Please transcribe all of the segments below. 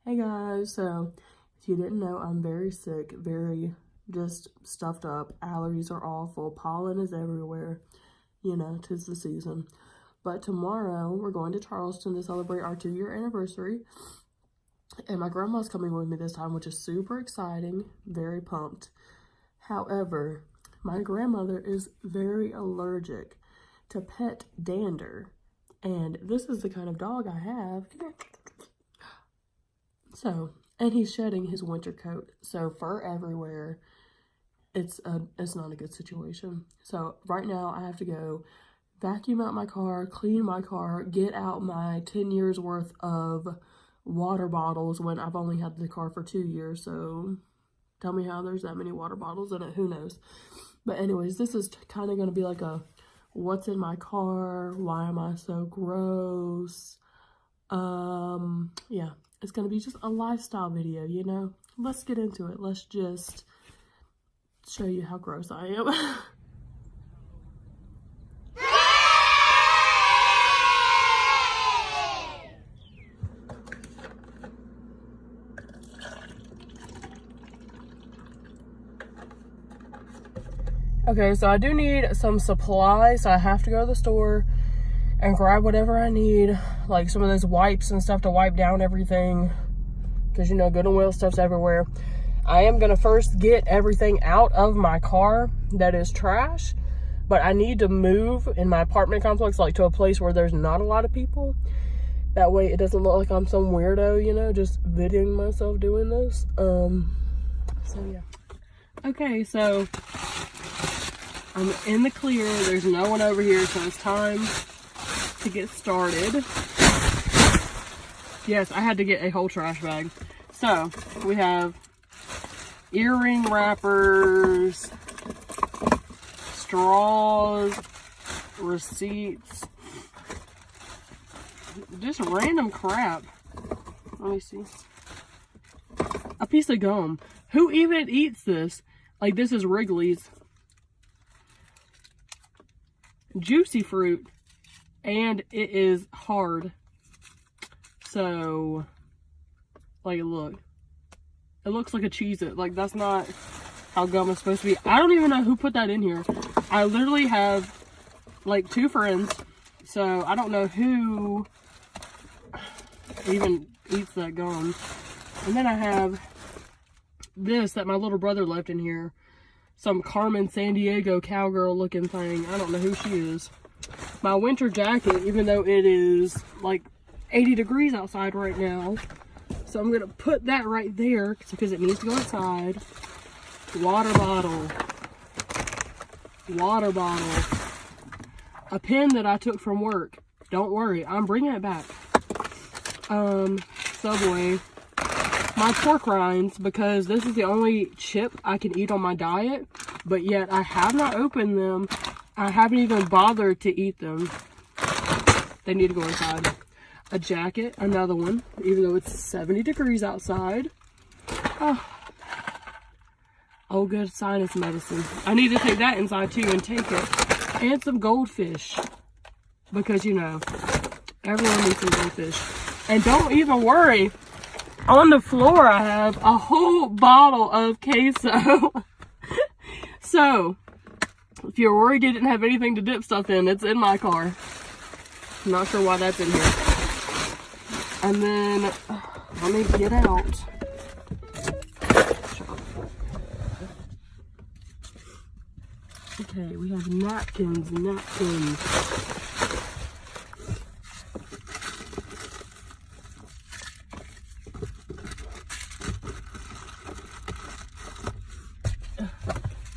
Hey guys, so if you didn't know, I'm very sick, very just stuffed up. Allergies are awful, pollen is everywhere, you know, 'tis the season. But tomorrow we're going to Charleston to celebrate our 2-year anniversary, and my grandma's coming with me this time, which is super exciting, very pumped. However, my grandmother is very allergic to pet dander, and this is the kind of dog I have. So, and he's shedding his winter coat, so fur everywhere. It's not a good situation. So right now I have to go vacuum out my car, clean my car, get out my 10 years worth of water bottles when I've only had the car for 2 years. So tell me how there's that many water bottles in it, who knows. But anyways, this is kind of going to be like a what's in my car, why am I so gross. Yeah, it's gonna be just a lifestyle video, you know. Let's get into it. Let's just show you how gross I am. Okay, so I do need some supplies, so I have to go to the store and grab whatever I need, like some of those wipes and stuff to wipe down everything, because you know, good and well stuff's everywhere. I am gonna first get everything out of my car that is trash, but I need to move in my apartment complex like to a place where there's not a lot of people. That way it doesn't look like I'm some weirdo, you know, just videoing myself doing this. So yeah. Okay, so I'm in the clear. There's no one over here, so it's time to get started. Yes, I had to get a whole trash bag. So we have earring wrappers, straws, receipts, just random crap. Let me see. A piece of gum. Who even eats this? Like, this is Wrigley's. Juicy fruit. And it is hard. So, like, look. It looks like a Cheez-It. Like, that's not how gum is supposed to be. I don't even know who put that in here. I literally have, like, 2 friends. So, I don't know who even eats that gum. And then I have this that my little brother left in here. Some Carmen Sandiego cowgirl looking thing. I don't know who she is. My winter jacket, even though it is like 80 degrees outside right now. So I'm gonna put that right there because it needs to go inside. Water bottle. Water bottle. A pen that I took from work. Don't worry, I'm bringing it back. Subway. My pork rinds, because this is the only chip I can eat on my diet, but yet I have not opened them. I haven't even bothered to eat them. They need to go inside. A jacket, another one, even though it's 70 degrees outside. Oh, good sinus medicine. I need to take that inside too and take it. And some goldfish. Because, you know, everyone needs some goldfish. And don't even worry. On the floor, I have a whole bottle of queso. So, if you're worried you didn't have anything to dip stuff in, it's in my car. I'm not sure why that's in here. And then, let me get out. Okay, we have napkins.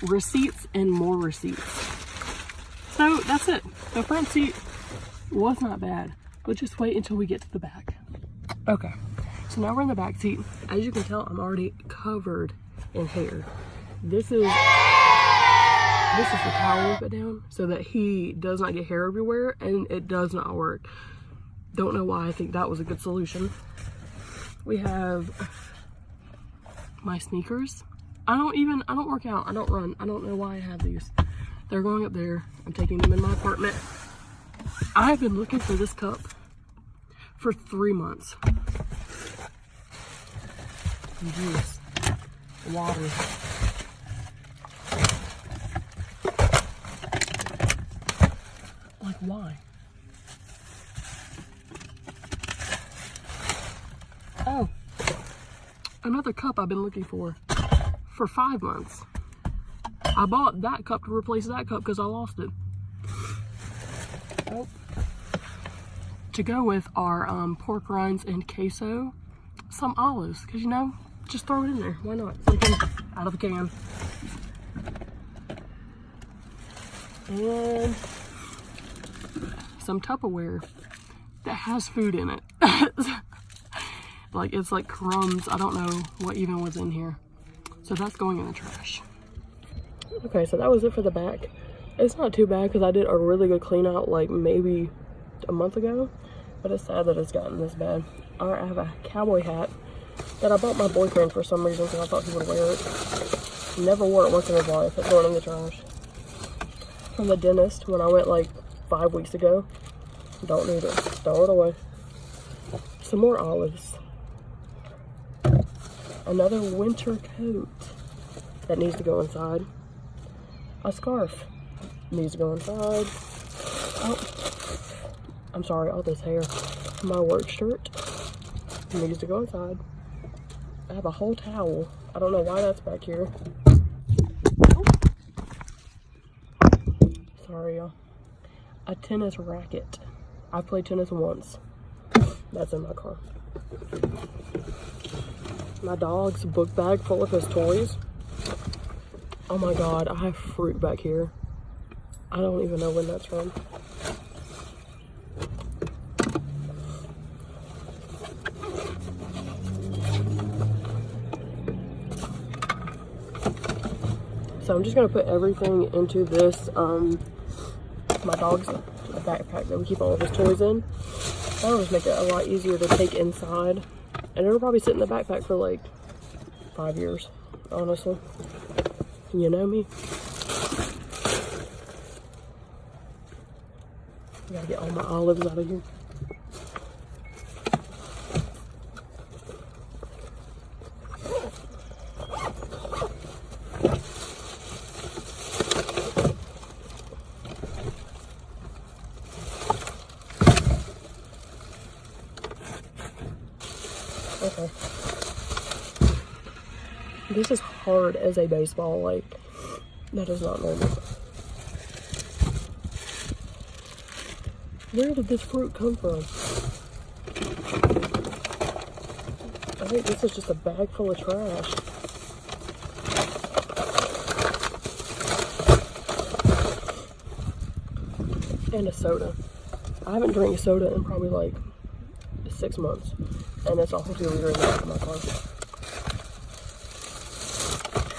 Receipts and more receipts. So that's it. The front seat was not bad, but just wait until we get to the back. Okay, so now we're in the back seat. As you can tell, I'm already covered in hair. This is the towel we put down so that he does not get hair everywhere, and it does not work. Don't know why I think that was a good solution. We have my sneakers. I don't work out. I don't run. I don't know why I have these. They're going up there. I'm taking them in my apartment. I've been looking for this cup for 3 months. some juice, water. Like, why? Oh, another cup I've been looking for 5 months. I bought that cup to replace that cup because I lost it. Oh. To go with our pork rinds and queso, some olives, because, you know, just throw it in there. Why not? Something out of the can. And some Tupperware that has food in it. Like, it's like crumbs. I don't know what even was in here. So that's going in the trash. Okay, so that was it for the back. It's not too bad because I did a really good clean out like maybe a month ago. But it's sad that it's gotten this bad. I have a cowboy hat that I bought my boyfriend for some reason because I thought he would wear it. Never wore it once in his life. It's going in the trash. From the dentist when I went like 5 weeks ago. Don't need it. Throw it away. Some more olives. Another winter coat that needs to go inside. A scarf needs to go inside. Oh, I'm sorry, all this hair. My work shirt needs to go inside. I have a whole towel. I don't know why that's back here. Oh. Sorry, y'all. A tennis racket. I played tennis once. That's in my car. My dog's book bag full of his toys. Oh my god, I have fruit back here. I don't even know when that's from. So I'm just gonna put everything into this, my dog's backpack that we keep all of his toys in. That'll just make it a lot easier to take inside. And it'll probably sit in the backpack for like 5 years, honestly. You know me. I gotta get all my olives out of here. Okay. This is hard as a baseball, like, that is not normal. Where did this fruit come from? I think this is just a bag full of trash. And a soda. I haven't drank soda in probably like 6 months. And it's all 50 liter in the back of my car.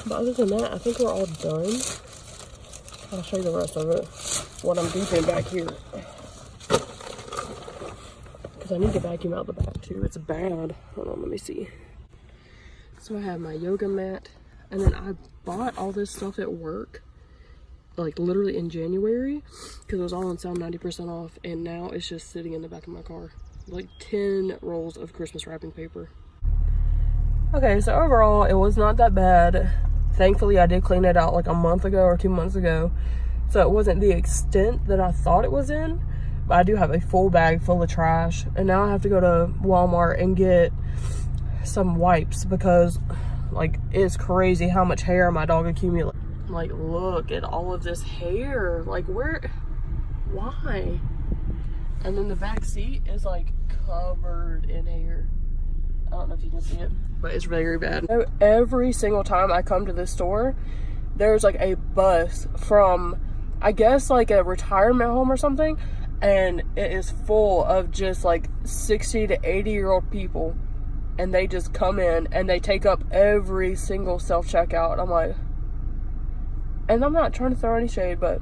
But other than that, I think we're all done. I'll show you the rest of it. What I'm deeping back here. Because I need to vacuum out the back too. It's bad. Hold on, let me see. So I have my yoga mat. And then I bought all this stuff at work. Like literally in January. Because it was all on sale 90% off. And now it's just sitting in the back of my car. Like 10 rolls of Christmas wrapping paper. Okay, so overall it was not that bad. Thankfully I did clean it out like a month ago or 2 months ago, so it wasn't the extent that I thought it was in. But I do have a full bag full of trash, and now I have to go to Walmart and get some wipes because like it's crazy how much hair my dog accumulates. Like, look at all of this hair. Like, why? And then the back seat is like covered in hair. I don't know if you can see it, but it's very bad. So every single time I come to this store, there's like a bus from, I guess, like a retirement home or something, and it is full of just like 60 to 80-year-old people, and they just come in and they take up every single self-checkout. I'm like, and I'm not trying to throw any shade, but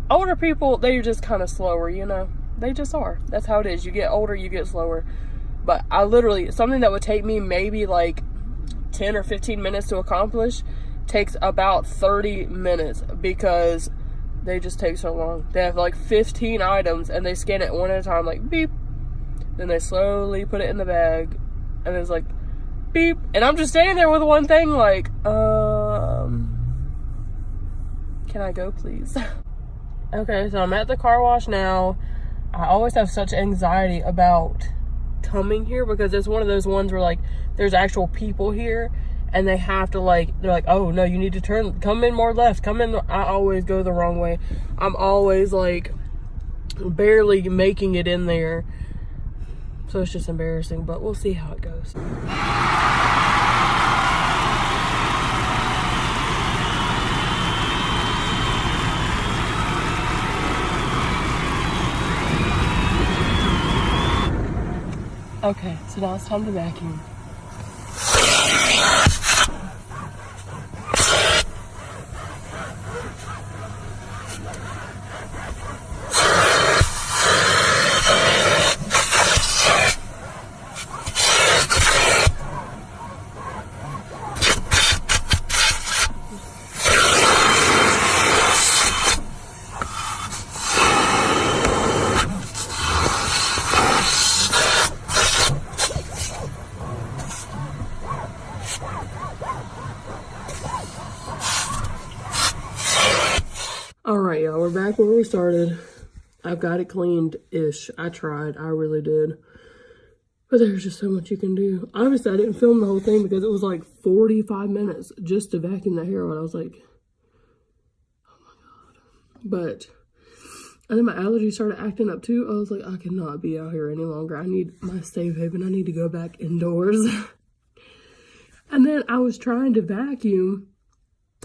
older people, they're just kind of slower, you know? They just are. That's how it is. You get older, you get slower. But I literally, something that would take me maybe like 10 or 15 minutes to accomplish takes about 30 minutes because they just take so long. They have like 15 items and they scan it one at a time, like beep. Then they slowly put it in the bag. And it's like beep. And I'm just standing there with one thing like, can I go please? Okay, so I'm at the car wash now. I always have such anxiety about coming here because it's one of those ones where like there's actual people here and they have to like, they're like, oh no, you need to come in more left, come in. I always go the wrong way. I'm always like barely making it in there. So it's just embarrassing, but we'll see how it goes. Okay, so now it's time to vacuum. Alright, y'all, we're back where we started. I've got it cleaned-ish. I tried. I really did. But there's just so much you can do. Obviously, I didn't film the whole thing because it was like 45 minutes just to vacuum the hair. And I was like, oh my God. But, and then my allergies started acting up too. I was like, I cannot be out here any longer. I need my safe haven. I need to go back indoors. And then I was trying to vacuum.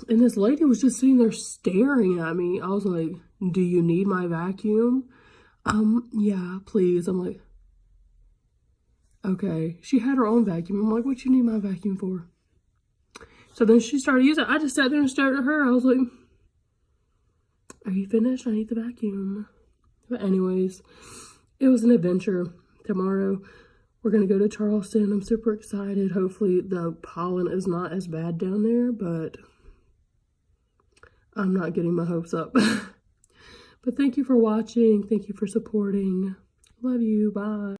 And this lady was just sitting there staring at me. I was like, do you need my vacuum? Yeah, please. I'm like, okay. She had her own vacuum. I'm like, what you need my vacuum for? So then she started using it. I just sat there and stared at her. I was like, are you finished? I need the vacuum. But anyways, it was an adventure. Tomorrow, we're going to go to Charleston. I'm super excited. Hopefully the pollen is not as bad down there, but I'm not getting my hopes up. But thank you for watching. Thank you for supporting. Love you. Bye.